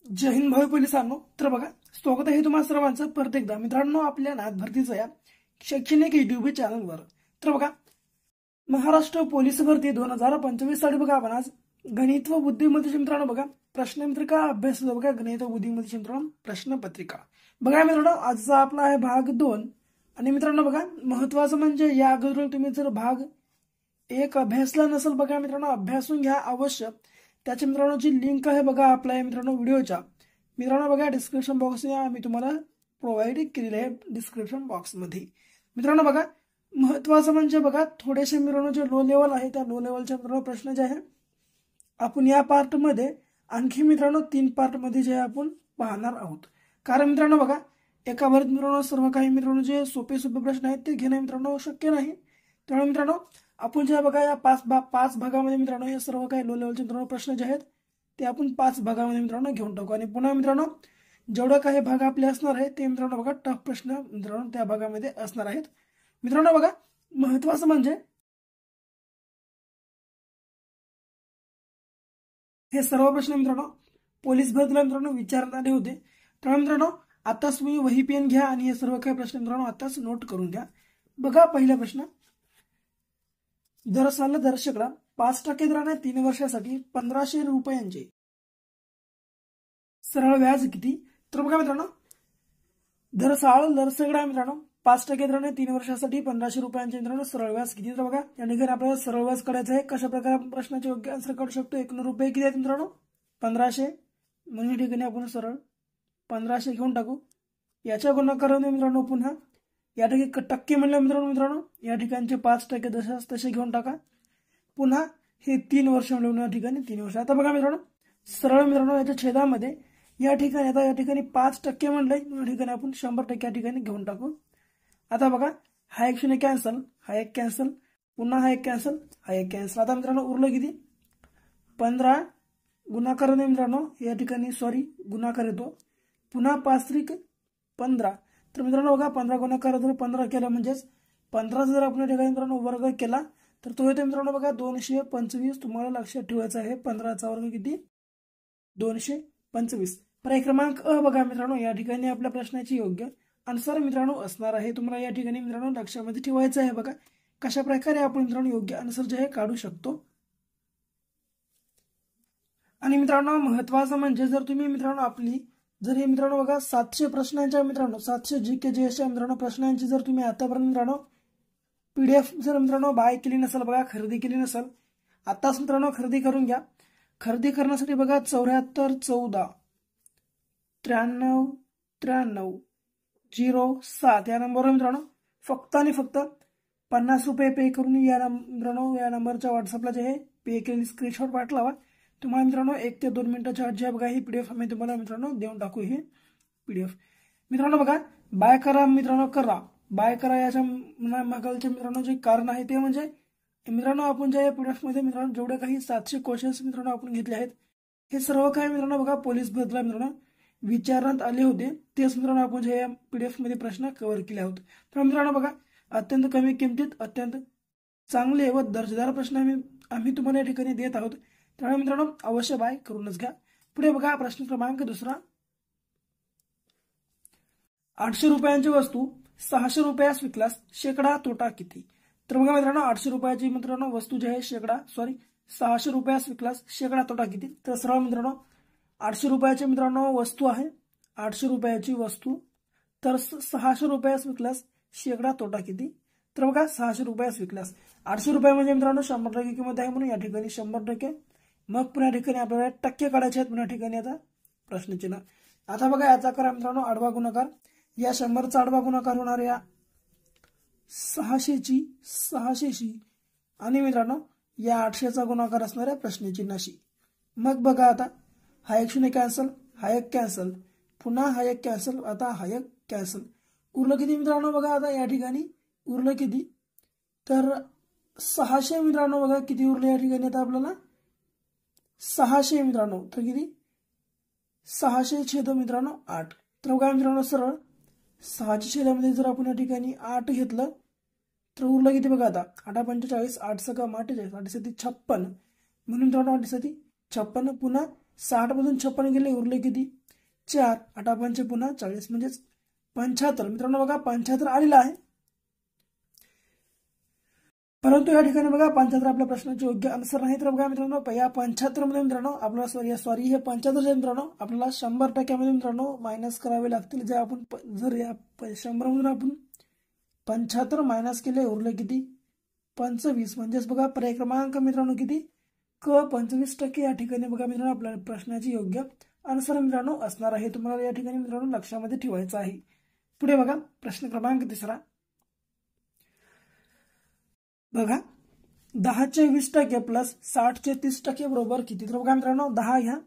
जय हिंद भावी पोलिसांनो. तर बघा, स्वागत आहे तुम्हा सर्वांचं परत एकदा मित्रांनो आपल्या नाथ भरतीच्या या शैक्षणिक युट्यूब चॅनलवर. तर बघा, महाराष्ट्र पोलीस भरती 2025 साठी बघा आपण आज गणित व बुद्धिमत्तेचे मित्रांनो बघा प्रश्नपत्रिका अभ्यास बघा. गणित व बुद्धिमत्तेचे मित्रांनो प्रश्नपत्रिका बघा मित्रांनो. आजचा आपला आहे भाग 2. आणि मित्रांनो बघा, महत्वाचं म्हणजे या अगोदर तुम्ही जर भाग 1 अभ्यासला नसेल बघा मित्रांनो, अभ्यासून घ्या अवश्य. त्याच्या मित्रांनो जी लिंक आहे बघा आपल्या मित्रांनो व्हिडिओच्या मित्रांनो बघा डिस्क्रिप्शन बॉक्समध्ये आम्ही तुम्हाला प्रोव्हाइड केलेले आहे डिस्क्रिप्शन बॉक्समध्ये. मित्रांनो बघा, महत्वाचं म्हणजे बघा थोडेसे मित्रांनो जे लो लेवल आहे त्या लो लेवलच्या मित्रांनो प्रश्न जे आहे आपण या पार्टमध्ये आणखी मित्रांनो 3 पार्टमध्ये जे आपण पाहणार आहोत. कारण मित्रांनो बघा, एका भरत मित्रांनो सर्व काही मित्रांनो जे सोपे प्रश्न आहेत ते घेणे मित्रांनो शक्य नाही. त्यामुळे मित्रांनो आपण जे बघा या 5 भागामध्ये मित्रांनो हे सर्व काही लो लेवलचे मित्रांनो प्रश्न जे आहेत ते आपण 5 भागामध्ये मित्रांनो घेऊन टाकू. आणि पुन्हा मित्रांनो जेवढे काही भाग आपले असणार आहेत ते मित्रांनो बघा टफ प्रश्न मित्रांनो त्या भागामध्ये असणार आहेत. मित्रांनो बघा, महत्वाचं म्हणजे हे सर्व प्रश्न मित्रांनो पोलीस भरतीला मित्रांनो विचारण्यात आले होते. तर मित्रांनो आताच तुम्ही वही पेन घ्या आणि हे सर्व काही प्रश्न मित्रांनो आताच नोट करून घ्या. बघा, पहिला प्रश्न, दर साल दर शेकडा 5% दराने 3 वर्षासाठी 1500 रुपयांचे सरळ व्याज किती? तर बघा मित्रांनो, दर साल दर शेकडा मित्रांनो 5% दराने 3 वर्षासाठी 1500 रुपयांचे मित्रांनो सरळ व्याज किती? तर बघा या ठिकाणी आपल्याला सरळ व्याज काढायचं आहे. कशा प्रकारे आपण प्रश्नाचे योग्य आन्सर काढू शकतो? 1 रुपये किती आहेत मित्रांनो? 1500. म्हणून या ठिकाणी आपण सरळ 1500 घेऊन टाकू. याच्या गुणाकाराने मित्रांनो पुन्हा या ठिकाणी टक्के म्हणलं मित्रांनो या ठिकाणचे 5% तसे घेऊन टाका. पुन्हा हे 3 वर्ष मिळून या ठिकाणी 3 वर्ष. आता बघा मित्रांनो, सरळ मित्रांनो याच्या छेदामध्ये या ठिकाणी आता या ठिकाणी 5% म्हणलंय, या ठिकाणी आपण 100% या ठिकाणी घेऊन टाकू. आता बघा, हा एक 0 कॅन्सल, हा एक कॅन्सल, पुन्हा हा एक कॅन्सल, हा एक कॅन्सल. आता मित्रांनो उरलं किती? 15 गुणाकाराने मित्रांनो या ठिकाणी गुणाकार येतो. पुन्हा 5 त्रिक 15. तर मित्रांनो बघा, 15 गुणाकार जर 15 केला म्हणजेच 15 जर आपण या ठिकाणी मित्रांनो वर्ग केला तर तो येतो मित्रांनो बघा 225. तुम्हाला लक्षात ठेवायचं आहे 15चा वर्ग किती? 225. पर्याय क्रमांक अ बघा मित्रांनो या ठिकाणी आपल्या प्रश्नाची योग्य आन्सर मित्रांनो असणार आहे. तुम्हाला या ठिकाणी मित्रांनो लक्षामध्ये ठेवायचं आहे बघा कशा प्रकारे आपण मित्रांनो योग्य आन्सर जे आहे काढू शकतो. आणि मित्रांनो महत्वाचं म्हणजे जर तुम्ही मित्रांनो आपली जर हे मित्रांनो बघा 700 प्रश्नांच्या मित्रांनो 700 GK जे अशा मित्रांनो प्रश्नांची जर तुम्ही आतापर्यंत मित्रांनो PDF जर मित्रांनो बाय केली नसेल बघा, खरेदी केली नसेल, आताच मित्रांनो खरेदी करून घ्या. खरेदी करण्यासाठी बघा 74 14 93 93 07 या नंबरवर मित्रांनो फक्त आणि फक्त 50 रुपये पे करून या मित्रांनो या नंबरच्या व्हॉट्सअपला जे आहे पे केलेली स्क्रीनशॉट पाठवा. तुम्हाला मित्रांनो 1 ते 2 मिनिटाच्या आत जे बघा ही PDF आम्ही तुम्हाला मित्रांनो देऊन टाकू. हे PDF मित्रांनो बघा बाय करा मित्रांनो, बाय करा याच्या मागचे मित्रांनो जे कारण आहे ते म्हणजे मित्रांनो आपण ज्या PDF मध्ये मित्रांनो जेवढे काही 700 क्वेश्चन्स मित्रांनो आपण घेतले आहेत हे सर्व काही मित्रांनो बघा पोलीस भरतीला मित्रांनो विचारण्यात आले होते. तेच मित्रांनो आपण जे PDF मध्ये प्रश्न कव्हर केले आहोत. तर मित्रांनो बघा अत्यंत कमी किमतीत अत्यंत चांगले व दर्जेदार प्रश्न आम्ही तुम्हाला या ठिकाणी देत आहोत. त्यामुळे मित्रांनो अवश्य बाय करूनच घ्या. पुढे बघा प्रश्न क्रमांक 2, 800 रुपयांची वस्तू 600 रुपयास विकल्यास शेकडा तोटा किती? तर बघा मित्रांनो 800 रुपयाची मित्रांनो वस्तू जी आहे 600 रुपयास विकल्यास शेकडा तोटा किती? तर सरळ मित्रांनो 800 रुपयाची मित्रांनो वस्तू आहे, 800 रुपयाची वस्तू, तर 600 रुपयास विकल्यास शेकडा तोटा किती? तर बघा 600 रुपयास विकल्यास 800 रुपये म्हणजे मित्रांनो 100% किंमत आहे म्हणून या ठिकाणी 100%. मग पुन्हा ठिकाणी आपल्याला टक्के काढायचे आहेत. पुन्हा ठिकाणी आता प्रश्नचिन्ह. आता बघा याचा करा मित्रांनो आडवा गुणाकार. या 100चा आडवा गुणाकार होणार या 600शी आणि मित्रांनो या 800चा गुणाकार असणार आहे प्रश्नचिन्हाशी. मग बघा आता हा एक 0 कॅन्सल, हा एक कॅन्सल, पुन्हा हा एक कॅन्सल, आता हा एक कॅन्सल. उरलं किती मित्रांनो बघा आता या ठिकाणी उरलं किती? तर 600 मित्रांनो बघा किती उरले या ठिकाणी आता आपल्याला 600 मित्रांनो. तर किती? 600 छेद मित्रांनो 8. तर बघा मित्रांनो सरळ 6च्या छेदामध्ये जर आपण या ठिकाणी 8 घेतलं तर उरलं किती बघा आता 8 45 8 6 48 8 7 56. म्हणून मित्रांनो 8 7 56. पुन्हा 60 मधून 56 गेले, उरले किती 4, 8 पंचे पुन्हा 40 म्हणजेच 75. मित्रांनो बघा 75 आलेला आहे, परंतु या ठिकाणी बघा 75 आपल्या प्रश्नाचे योग्य आन्सर नाही. तर बघा मित्रांनो या 75 मध्ये मित्रांनो आपल्याला सॉरी हे 75 मित्रांनो आपल्याला 100% मित्रांनो मायनस करावे लागतील. जे आपण जर या 100 मधून आपण 75 मायनस केले, उरले किती 25. म्हणजेच बघा पर्याय क्रमांक मित्रांनो किती क 25% या ठिकाणी बघा मित्रांनो आपल्या प्रश्नाची योग्य आन्सर मित्रांनो असणार आहे. तुम्हाला या ठिकाणी मित्रांनो लक्षामध्ये ठेवायचं आहे. पुढे बघा प्रश्न क्रमांक 3 बघा 10चे 20% प्लस 60चे 30% बरोबर किती. तर बघा मित्रांनो 10 घ्या,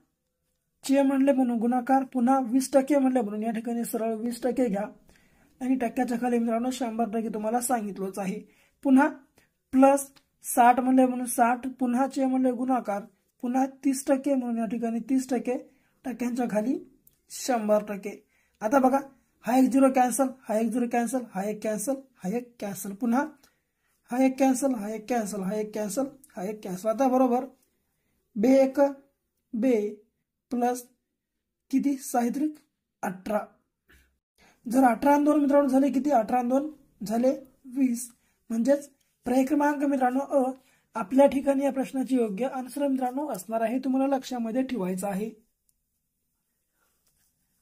चे म्हणले म्हणून गुणाकार, पुन्हा 20% म्हणले म्हणून या ठिकाणी सरळ 20% घ्या आणि टक्क्याच्या खाली मित्रांनो 100% तुम्हाला सांगितलंच आहे. पुन्हा प्लस 60 म्हणले म्हणून 60, पुन्हा चे म्हणले गुणाकार, पुन्हा 30% म्हणून या ठिकाणी 30%, टक्क्यांच्या खाली 100%. आता बघा हा एक 0 कॅन्सल, हा एक 0 कॅन्सल, हा एक कॅन्सल, हा एक कॅन्सल, पुन्हा हा एक कॅन्सल, हा एक कॅन्सल, हा एक कॅन्सल, हा एक कॅन्सल. आता बरोबर बे एक बे प्लस किती 6 18. जर 18 आणि 2 मित्रांनो झाले किती 18 आणि 2 झाले 20. म्हणजेच पर्याय क्रमांक मित्रांनो अ आपल्या ठिकाणी या प्रश्नाची योग्य आन्सर मित्रांनो असणार आहे. तुम्हाला लक्षामध्ये ठेवायचं आहे.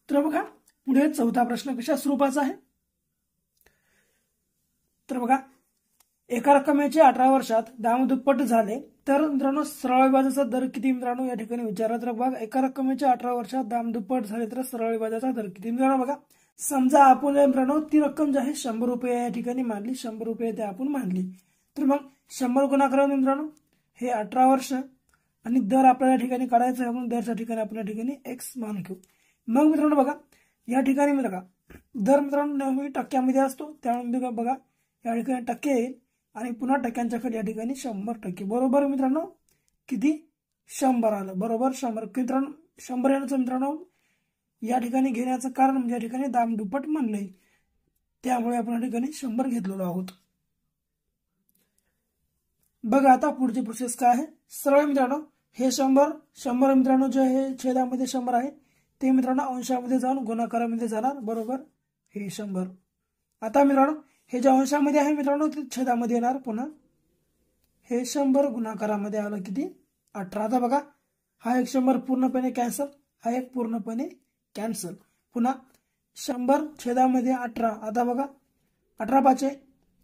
तर बघा पुढे चौथा प्रश्न कशा स्वरूपाचा आहे. तर बघा एका रकमेचे 18 वर्षात दाम दुप्पट झाले तर मित्रांनो सरळ व्याजाचा दर किती मित्रांनो या ठिकाणी विचारला. तर बघा एका रकमेचे 18 वर्षात दाम दुप्पट झाले तर सरळ व्याजाचा दर किती मित्रांनो. बघा समजा आपण मित्रांनो ती रक्कम जी आहे 100 रुपये या ठिकाणी मानली, 100 रुपये ते आपण मानली. तर मग 100 गुणाकार मित्रांनो हे 18 वर्ष आणि दर आपल्याला या ठिकाणी काढायचं आहे. म्हणून दरच्या ठिकाणी आपण या ठिकाणी x मान घेऊ. मग मित्रांनो बघा या ठिकाणी बघा दर मित्रांनो नेहमी टक्क्यामध्ये असतो, त्यामुळे बघा या ठिकाणी टक्के येईल आणि पुन्हा टक्क्यांच्या खाली या ठिकाणी 100%. बरोबर मित्रांनो किती 100 आलं, बरोबर 100 मित्रांनो. 100 येण्याचं मित्रांनो या ठिकाणी घेण्याचं कारण म्हणजे या ठिकाणी दाम दुप्पट म्हणलंय, त्यामुळे आपण या ठिकाणी 100 घेतलेलो आहोत. बघा आता पुढची प्रोसेस काय आहे. सरळ मित्रांनो हे 100 मित्रांनो जे आहे छेदामध्ये 100 आहे ते मित्रांनो अंशामध्ये जाऊन गुणाकारामध्ये जाणार, बरोबर हे 100. आता मित्रांनो हे जे अंशामध्ये आहे मित्रांनो ते छेदामध्ये येणार, पुन्हा हे 100 गुणाकारामध्ये आलं किती 18. आता बघा हा एक 100 पूर्णपणे कॅन्सल, हा एक पूर्णपणे कॅन्सल, पुन्हा 100 छेदामध्ये 18. आता बघा 18 पाचे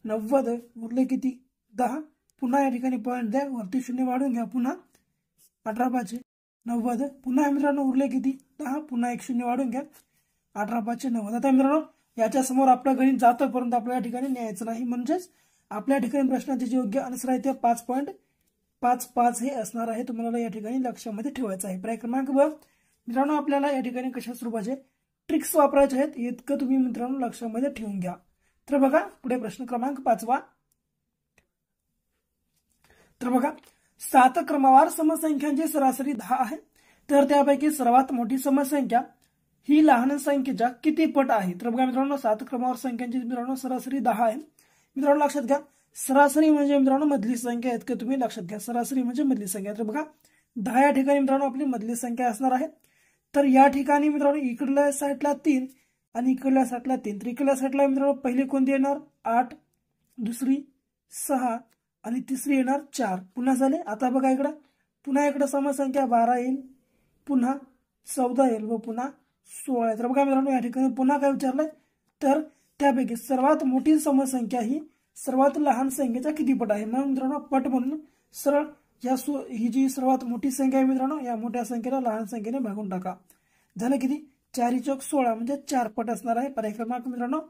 90, उरले किती 10. पुन्हा या ठिकाणी पॉईंट द्या, वरती 0 वाढून घ्या, पुन्हा 18 पाचे 90, पुन्हा मित्रांनो उरले किती 10, पुन्हा एक 0 वाढून घ्या, 18 पाचे 90. आता मित्रांनो याच्या समोर आपलं गणित जातं, परंतु आपल्या या ठिकाणी न्यायचं नाही. म्हणजेच आपल्या ठिकाणी प्रश्नाचे जे योग्य आन्सर आहे ते 5.55 हे असणार आहे. तुम्हाला या ठिकाणी लक्षामध्ये ठेवायचं आहे. पर्याय क्रमांक ब मित्रांनो आपल्याला या ठिकाणी कशा स्वरूपाचे ट्रिक्स वापरायचे आहेत इतकं तुम्ही मित्रांनो लक्षामध्ये ठेवून घ्या. तर बघा पुढे प्रश्न क्रमांक 5. तर बघा 7 क्रमवार समसंख्यांची सरासरी 10 आहे, तर त्यापैकी सर्वात मोठी समसंख्या ही लहान संख्येच्या किती पट आहे. तर बघा मित्रांनो 7 क्रमवार संख्यांची मित्रांनो सरासरी 10 आहे. मित्रांनो लक्षात घ्या सरासरी म्हणजे मित्रांनो मधली संख्या इतकं तुम्ही लक्षात घ्या. सरासरी म्हणजे मधली संख्या. तर बघा 10 या ठिकाणी मित्रांनो आपली मधली संख्या असणार आहे. तर या ठिकाणी मित्रांनो इकडल्या साईडला 3 आणि इकडल्या साईडला 3. तर इकडल्या साईडला मित्रांनो पहिली कोणती येणार 8, दुसरी 6 आणि तिसरी येणार 4. पुन्हा झाले. आता बघा इकडं पुन्हा इकडं समसंख्या 12 येईल, पुन्हा 14 येईल व पुन्हा 16. तर बघा मित्रांनो या ठिकाणी पुन्हा काय विचारलंय तर त्यापैकी सर्वात मोठी समसंख्या ही सर्वात लहान संख्येच्या किती पट आहे. मग मित्रांनो पट म्हणून सरळ ही जी सर्वात मोठी संख्या आहे मित्रांनो या मोठ्या संख्येला लहान संख्येने भागून टाका. झालं किती 4 चौक 16 म्हणजे 4 पट असणार आहे. पर्याय क्रमांक मित्रांनो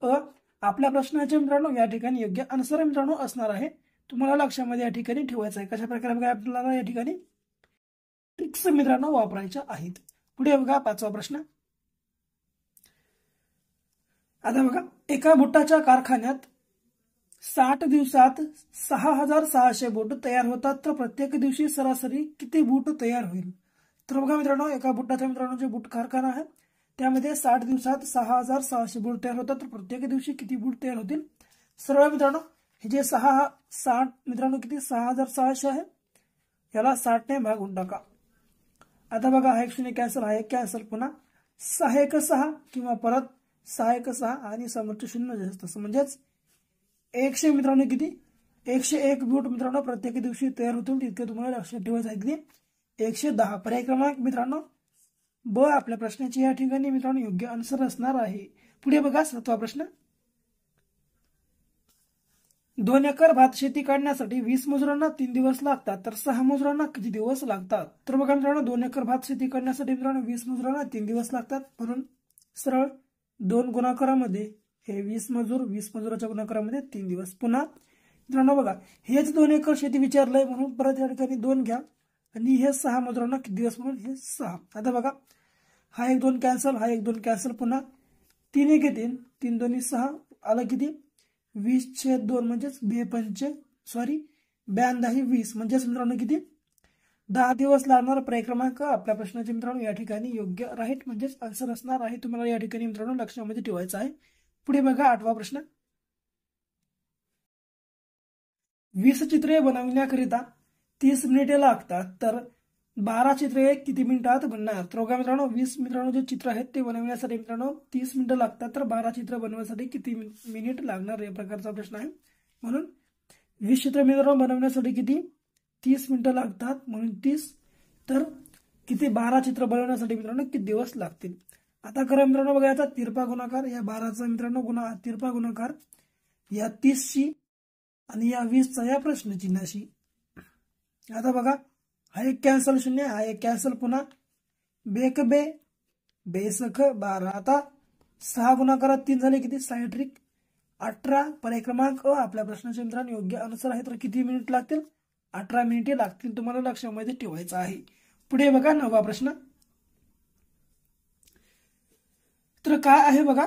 अ आपल्या प्रश्नाचे मित्रांनो या ठिकाणी योग्य आन्सर मित्रांनो असणार आहे. तुम्हाला लक्षामध्ये या ठिकाणी ठेवायचं आहे. कशा प्रकारे बघा आपल्याला या ठिकाणी ट्रिक्स मित्रांनो वापरायच्या आहेत. पुढे बघा 5वा प्रश्न. आता बघा एका बुटाच्या कारखान्यात 60 दिवसात 6600 बूट तयार होतात, तर प्रत्येक दिवशी सरासरी किती बूट तयार होईल. तर बघा मित्रांनो एका बुटाचा मित्रांनो जे बूट कारखाना आहे त्यामध्ये 60 दिवसात 6600 बूट तयार होतात, तर प्रत्येक दिवशी किती बूट तयार होतील. सरळ मित्रांनो हे जे 60 मित्रांनो किती 6600 आहे, याला 60 ने भागून टाका. आता बघा हा एक शून्य कॅन्सल, हा एक कॅन्सल, पुन्हा 6 किंवा परत 6 आणि समोरचे शून्य जास्त असं म्हणजेच 100 मित्रांनो किती 101 बूट मित्रांनो प्रत्येक दिवशी तयार होतील तितके तुम्हाला लक्षात ठेवायचं आहे किती 110. पर्याय क्रमांक मित्रांनो ब आपल्या प्रश्नाची या ठिकाणी मित्रांनो योग्य आन्सर असणार आहे. पुढे बघा 7वा प्रश्न. 2 एकर भात शेती काढण्यासाठी 20 मजुरांना 3 दिवस लागतात तर 6 मजुरांना किती दिवस लागतात. तर बघा मित्रांनो 2 एकर भात शेती करण्यासाठी मित्रांनो 20 मजुरांना 3 दिवस लागतात म्हणून सरळ 2 गुणाकारामध्ये हे 20 मजुराच्या गुणाकारामध्ये 3 दिवस. पुन्हा मित्रांनो बघा हेच 2 एकर शेती विचारलंय म्हणून परत या ठिकाणी 2 घ्या आणि हे 6 मजुरांना किती दिवस म्हणून हे 6. आता बघा हा एक 2 कॅन्सल, हा एक 2 कॅन्सल, पुन्हा 3 1 3, 3 2 6 आलं किती 20/2 म्हणजेच 52 20 म्हणजेच मित्रांनो किती 10 दिवस लागणार. पर्याय क्रमांक आपल्या प्रश्नाचे मित्रांनो या ठिकाणी योग्य राईट म्हणजेच आन्सर असणार आहे. तुम्हाला या ठिकाणी मित्रांनो लक्षामध्ये ठेवायचं आहे. पुढे बघा 8वा प्रश्न. 20 चित्रे बनवण्याकरिता 30 मिनिटे लागतात तर 12 चित्रे किती मिनिटात बनणार. तर बघा मित्रांनो 20 मित्रांनो जे चित्र आहेत ते बनवण्यासाठी मित्रांनो 30 मिनिटं लागतात तर 12 चित्र बनवण्यासाठी किती मिनिट लागणार या प्रकारचा प्रश्न आहे. म्हणून 20 चित्र मित्रांनो बनवण्यासाठी किती 30 मिनिटं लागतात म्हणून 30 तर किती 12 चित्र बनवण्यासाठी मित्रांनो किती दिवस लागतील. आता करा मित्रांनो बघा याचा तिरपा गुणाकार या 12चा मित्रांनो तिरपा गुणाकार या 30शी आणि या 20चा या प्रश्न चिन्हाशी. आता बघा हा एक कॅन्सल शून्य, हा एक कॅन्सल, पुन्हा बेक बे बेसख 12. आता 6 गुणाकारात 3 झाले किती 6 18. पर्याय क्रमांक आपल्या प्रश्नाचे मित्रांनो योग्य आन्सर आहे. तर किती मिनिट लागतील 18 मिनिटे लागतील. तुम्हाला लक्षामध्ये ठेवायचं आहे. पुढे बघा 9वा प्रश्न. तर काय आहे बघा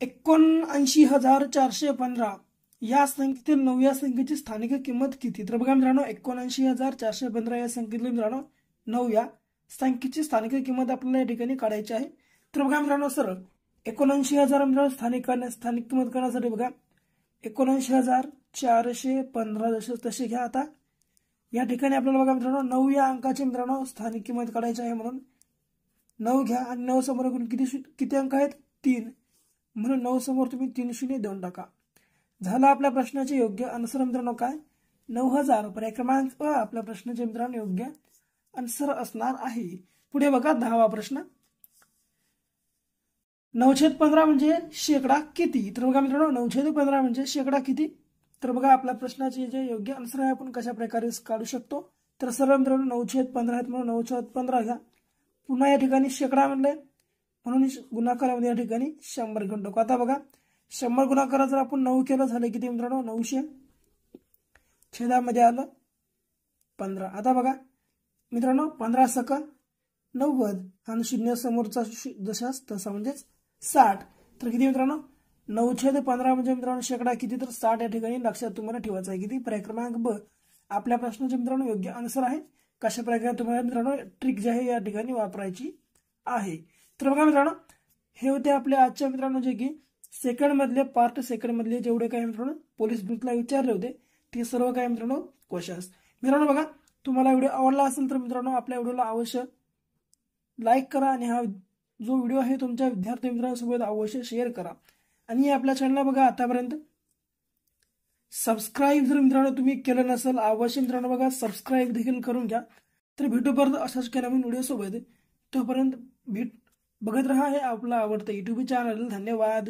79,415 या संख्येतील 9 या संख्येची स्थानिक किंमत किती. तर बघा मित्रांनो 79,415 या संख्येतील मित्रांनो 9 या संख्येची स्थानिक किंमत आपल्याला या ठिकाणी काढायची आहे. तर बघा मित्रांनो सरळ 79,000 मित्रांनो स्थानिक किंमत करण्यासाठी बघा 79,415 तसे घ्या. आता या ठिकाणी आपल्याला बघा मित्रांनो 9 या अंकाची मित्रांनो स्थानिक किंमत काढायची आहे म्हणून 9 घ्या आणि 9 समोर किती अंक आहेत 3 म्हणून 9 समोर तुम्ही 3 शून्य देऊन टाका. झाला आपल्या प्रश्नाचे योग्य आन्सर मित्रांनो काय 9,000. पर्याय क्रमांक आपल्या प्रश्नाचे मित्रांनो योग्य आन्सर असणार आहे. पुढे बघा 10वा प्रश्न. 9/15 म्हणजे शेकडा किती. तर बघा मित्रांनो 9/15 म्हणजे शेकडा किती. तर बघा आपल्या प्रश्नाचे जे योग्य आन्सर आहे आपण कशा प्रकारे काढू शकतो. तर सर्व मित्रांनो 9/15 आहेत म्हणून 9/15 घ्या. पुन्हा या ठिकाणी शेकडा म्हणले म्हणून गुणाकारामध्ये या ठिकाणी 100 घेऊन टाकू. आता बघा 100 गुणाकारात जर आपण 9 केलं झालं किती मित्रांनो 900 छेदामध्ये आलं 15. आता बघा मित्रांनो 15 सका 90 आणि शून्य समोरचा जशाच तसा म्हणजेच 60. तर किती मित्रांनो 9/15 म्हणजे मित्रांनो शेकडा किती तर 60 या ठिकाणी लक्षात तुम्हाला ठेवायचं आहे. किती पर्याय क्रमांक ब आपल्या प्रश्नाचे मित्रांनो योग्य आन्सर आहे. कशा प्रकारे तुम्हाला मित्रांनो ट्रिक जी आहे या ठिकाणी वापरायची आहे. तर बघा मित्रांनो हे होते आपले आजच्या मित्रांनो जे की पार्ट सेकंड मधले जेवढे काही मित्रांनो पोलीस भरतीला विचारले होते ते सर्व काही मित्रांनो क्वेश्चन्स. मित्रांनो बघा तुम्हाला व्हिडिओ आवडला असेल तर मित्रांनो आपल्या व्हिडिओला अवश्य लाईक करा आणि हा जो व्हिडिओ आहे तुमच्या विद्यार्थी मित्रांसोबत अवश्य शेअर करा. आणि आपल्या चॅनलला बघा आतापर्यंत सबस्क्राईब जर मित्रांनो तुम्ही केलं नसेल अवश्य मित्रांनो बघा सबस्क्राईब देखील करून घ्या. तर भेटू परत अशाच काही नवीन व्हिडिओ सोबत. तोपर्यंत बघत रहा हे आपला आवडतं YouTube चॅनल. धन्यवाद.